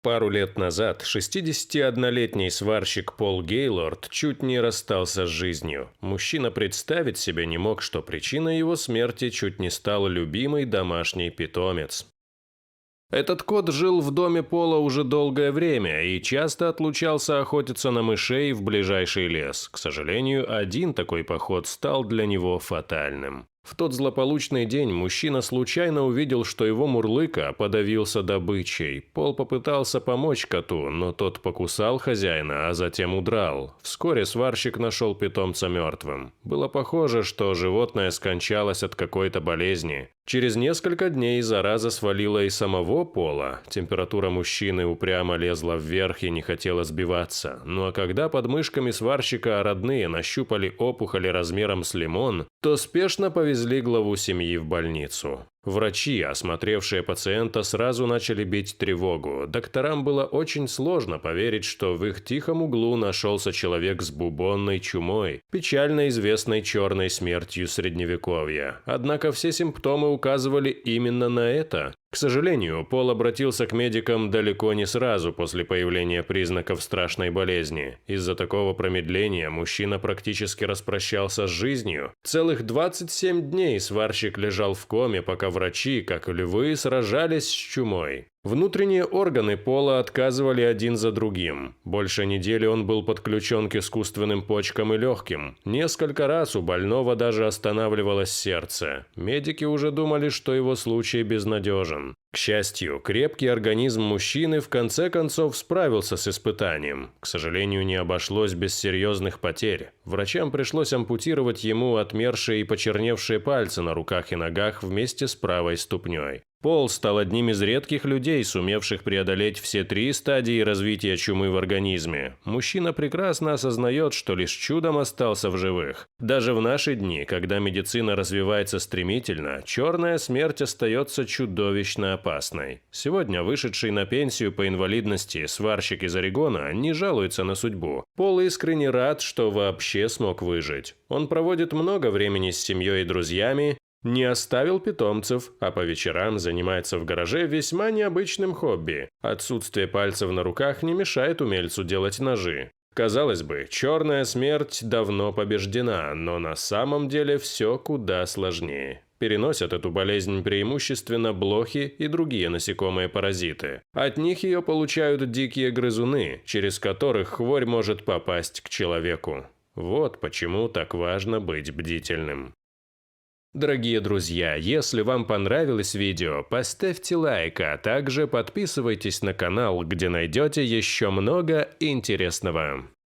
Пару лет назад 61-летний сварщик Пол Гейлорд чуть не расстался с жизнью. Мужчина представить себе не мог, что причиной его смерти чуть не стал любимый домашний питомец. Этот кот жил в доме Пола уже долгое время и часто отлучался охотиться на мышей в ближайший лес. К сожалению, один такой поход стал для него фатальным. В тот злополучный день мужчина случайно увидел, что его мурлыка подавился добычей. Пол попытался помочь коту, но тот покусал хозяина, а затем удрал. Вскоре сварщик нашел питомца мертвым. Было похоже, что животное скончалось от какой-то болезни. Через несколько дней зараза свалила и самого Пола. Температура мужчины упрямо лезла вверх и не хотела сбиваться. Ну а когда под мышками сварщика родные нащупали опухоли размером с лимон, то спешно повезли главу семьи в больницу. Врачи, осмотревшие пациента, сразу начали бить тревогу. Докторам было очень сложно поверить, что в их тихом углу нашелся человек с бубонной чумой, печально известной черной смертью Средневековья. Однако все симптомы указывали именно на это. К сожалению, Пол обратился к медикам далеко не сразу после появления признаков страшной болезни. Из-за такого промедления мужчина практически распрощался с жизнью. Целых 27 дней сварщик лежал в коме, пока врачи, как львы, сражались с чумой. Внутренние органы Пола отказывали один за другим. Больше недели он был подключен к искусственным почкам и легким. Несколько раз у больного даже останавливалось сердце. Медики уже думали, что его случай безнадежен. К счастью, крепкий организм мужчины в конце концов справился с испытанием. К сожалению, не обошлось без серьезных потерь. Врачам пришлось ампутировать ему отмершие и почерневшие пальцы на руках и ногах вместе с правой ступней. Пол стал одним из редких людей, сумевших преодолеть все 3 стадии развития чумы в организме. Мужчина прекрасно осознает, что лишь чудом остался в живых. Даже в наши дни, когда медицина развивается стремительно, черная смерть остается чудовищно опасной. Сегодня вышедший на пенсию по инвалидности сварщик из Орегона не жалуется на судьбу. Пол искренне рад, что вообще смог выжить. Он проводит много времени с семьей и друзьями, не оставил питомцев, а по вечерам занимается в гараже весьма необычным хобби. Отсутствие пальцев на руках не мешает умельцу делать ножи. Казалось бы, черная смерть давно побеждена, но на самом деле все куда сложнее. Переносят эту болезнь преимущественно блохи и другие насекомые-паразиты. От них ее получают дикие грызуны, через которых хворь может попасть к человеку. Вот почему так важно быть бдительным. Дорогие друзья, если вам понравилось видео, поставьте лайк, а также подписывайтесь на канал, где найдете еще много интересного.